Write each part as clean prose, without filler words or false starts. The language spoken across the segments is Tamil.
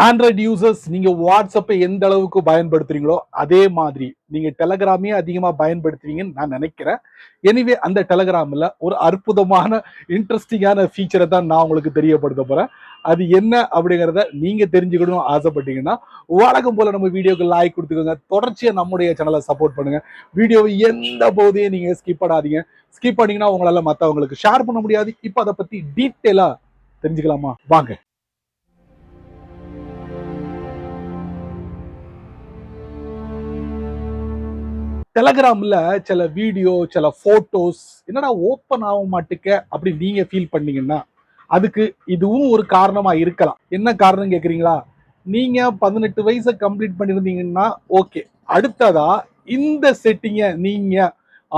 ஆண்ட்ராய்டு யூசர்ஸ் நீங்க வாட்ஸ்அப்பை எந்த அளவுக்கு பயன்படுத்துறீங்களோ அதே மாதிரி நீங்க டெலகிராமே அதிகமா பயன்படுத்துவீங்கன்னு நான் நினைக்கிறேன். எனிவே அந்த டெலகிராம்ல ஒரு அற்புதமான இன்ட்ரெஸ்டிங்கான ஃபீச்சரை தான் நான் உங்களுக்கு தெரியப்படுத்த போறேன். அது என்ன அப்படிங்கிறத நீங்க தெரிஞ்சுக்கணும் ஆசைப்பட்டீங்கன்னா வழக்கம் போல நம்ம வீடியோக்கு லைக் கொடுத்துக்கோங்க. தொடர்ச்சியா நம்முடைய சேனலை சப்போர்ட் பண்ணுங்க. வீடியோவை எந்த போதையும் நீங்க ஸ்கிப் பண்ணாதீங்க. ஸ்கிப் பண்ணீங்கன்னா உங்களால மற்றவங்களுக்கு ஷேர் பண்ண முடியாது. இப்போ அதை பத்தி டீட்டெயிலா தெரிஞ்சுக்கலாமா? வாங்க. டெலகிராம்ல சில வீடியோ சில போட்டோஸ் என்னடா ஓப்பன் ஆக மாட்டுக்க அப்படி நீங்க ஃபீல் பண்ணீங்கன்னா அதுக்கு இதுவும் ஒரு காரணமா இருக்கலாம். என்ன காரணம் கேக்குறீங்களா? நீங்க 18 வயசை கம்ப்ளீட் பண்ணிருந்தீங்கன்னா ஓகே. அடுத்ததா இந்த செட்டிங்கை நீங்க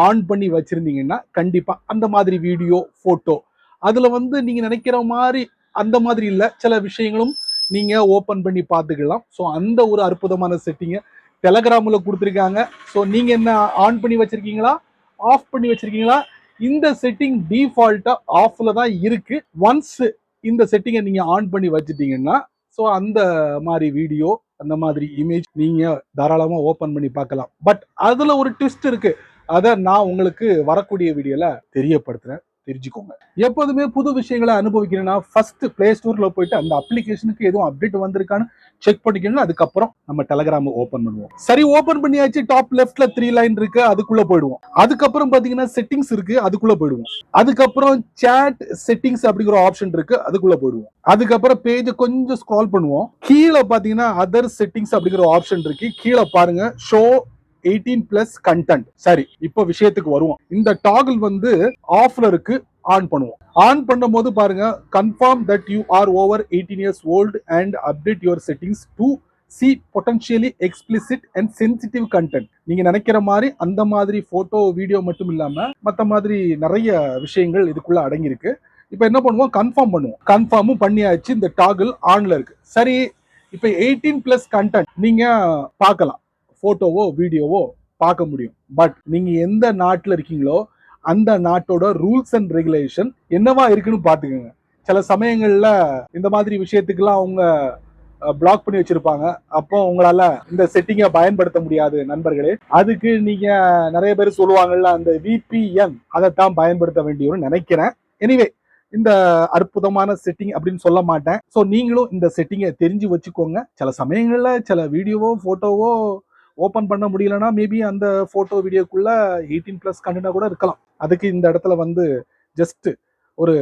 ஆன் பண்ணி வச்சிருந்தீங்கன்னா கண்டிப்பா அந்த மாதிரி வீடியோ போட்டோ அதுல நீங்க நினைக்கிற மாதிரி அந்த மாதிரி இல்ல, சில விஷயங்களும் நீங்க ஓபன் பண்ணி பார்த்துக்கலாம். ஸோ அந்த ஒரு அற்புதமான செட்டிங்கை டெலகிராம்ல கொடுத்துருக்காங்க. ஸோ நீங்க என்ன ஆன் பண்ணி வச்சிருக்கீங்களா ஆஃப் பண்ணி வச்சிருக்கீங்களா? இந்த செட்டிங் டிஃபால்ட்டா ஆஃப்ல தான் இருக்கு. ஒன்ஸ் இந்த செட்டிங்கை நீங்க ஆன் பண்ணி வச்சுட்டீங்கன்னா ஸோ அந்த மாதிரி வீடியோ அந்த மாதிரி இமேஜ் நீங்க தாராளமா ஓபன் பண்ணி பார்க்கலாம். பட் அதுல ஒரு ட்விஸ்ட் இருக்கு. அதை நான் உங்களுக்கு வரக்கூடிய வீடியோல தெரியப்படுத்துறேன், தெரிஞ்சுக்கோங்க. எப்போதுமே புது விஷயங்களை அனுபவிக்கணும்னா ஃபர்ஸ்ட் பிளே ஸ்டோர்ல போயிட்டு அந்த அப்ளிகேஷனுக்கு எதுவும் அப்டேட் வந்திருக்கான்னு செக் பண்ணிக்கணும். அதுக்கப்புறம் நம்ம டெலகிராம் ஓபன் பண்ணுவோம். சரி, ஓபன் பண்ணியாச்சு. டாப் லெஃப்ட்ல 3 லைன் இருக்கு, அதுக்குள்ள போயிடுவோம். அதுக்கப்புறம் பாத்தீங்கன்னா செட்டிங்ஸ் இருக்கு, அதுக்குள்ள போயிடுவோம். அதுக்கப்புறம் சாட் செட்டிங்ஸ் அப்படிங்கிற ஆப்ஷன் இருக்கு, அதுக்குள்ள போயிடுவோம். அதுக்கப்புறம் பேஜ் கொஞ்சம் ஸ்க்ரால் பண்ணுவோம். கீழே பாத்தீங்கன்னா அதர் செட்டிங்ஸ் அப்படிங்கிற ஆப்ஷன் இருக்கு. கீழே பாருங்க ஷோ 18+ கண்டென்ட். சரி, இப்போ விஷயத்துக்கு வருவோம். இந்த டாகிள் ஆஃப்ல இருக்கு, ஆன் பண்ணுவோம். ஆன் பண்ணும் போது பாருங்க, confirm that you are over 18 years old and update your settings to see potentially explicit and sensitive content. நீங்க நினைக்கிற மாதிரி அந்த மாதிரி போட்டோ வீடியோ மட்டும் இல்லாம மத்த மாதிரி நிறைய விஷயங்கள் இதுக்குள்ள அடங்கி இருக்கு. இப்போ என்ன பண்ணுவோம்? கன்ஃபார்ம் பண்ணுவோம். கன்ஃபார்மும் பண்ணியாச்சு. இந்த டாகிள் ஆன்ல இருக்கு. சரி, இப்போ 18+ கண்டென்ட் நீங்க பார்க்கலாம். போட்டோவோ வீடியோவோ பார்க்க முடியும். பட் நீங்க எந்த நாட்டில் இருக்கீங்களோ அந்த நாட்டோட ரூல்ஸ் அண்ட் ரெகுலேஷன் என்னவா இருக்குன்னு பாத்துக்கோங்க. சில சமயங்கள்ல இந்த மாதிரி விஷயத்துக்கெல்லாம் அவங்க பிளாக் பண்ணி வச்சிருப்பாங்க. அப்போ உங்களால இந்த செட்டிங்கை பயன்படுத்த முடியாது நண்பர்களே. அதுக்கு நீங்க நிறைய பேர் சொல்லுவாங்கல்ல, அந்த VPN அதைத்தான் பயன்படுத்த வேண்டியவன்னு நினைக்கிறேன். எனிவே, இந்த அற்புதமான செட்டிங் அப்படின்னு சொல்ல மாட்டேன். ஸோ நீங்களும் இந்த செட்டிங்கை தெரிஞ்சு வச்சுக்கோங்க. சில சமயங்கள்ல சில வீடியோவோ போட்டோவோ ஓபன் பண்ண முடியலன்னா மேபி அந்த போட்டோ வீடியோக்குள்ள 18+ கண்டென்ட்டா கூட இருக்கலாம். அதுக்கு இந்த இடத்துல ஜஸ்ட் ஒரு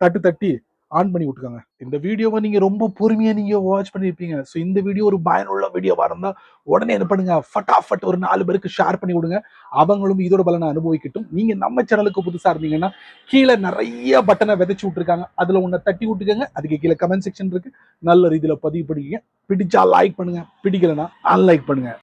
தட்டி ஆன் பண்ணி விட்டுக்கோங்க. இந்த வீடியோவை நீங்க ரொம்ப பொறுமையா நீங்க வாட்ச் பண்ணிருப்பீங்க. ஸோ இந்த வீடியோ ஒரு பயனுள்ள வீடியோவா இருந்தா உடனே என்ன பண்ணுங்க, ஃபட்டாஃபட் ஒரு 4 பேருக்கு ஷேர் பண்ணி விடுங்க. அவங்களும் இதோட பலனை அனுபவிக்கட்டும். நீங்க நம்ம சேனலுக்கு புதுசா இருந்தீங்கன்னா கீழே நிறைய பட்டனை விதைச்சு விட்டுருக்காங்க, அதுல ஒன்ன தட்டி விட்டுக்கோங்க. அதுக்கு கீழே கமெண்ட் செக்ஷன் இருக்கு, நல்ல ரீதியில பதிவு பண்ணிக்கங்க. பிடிச்சா லைக் பண்ணுங்க, பிடிக்கலன்னா அன்லைக் பண்ணுங்க.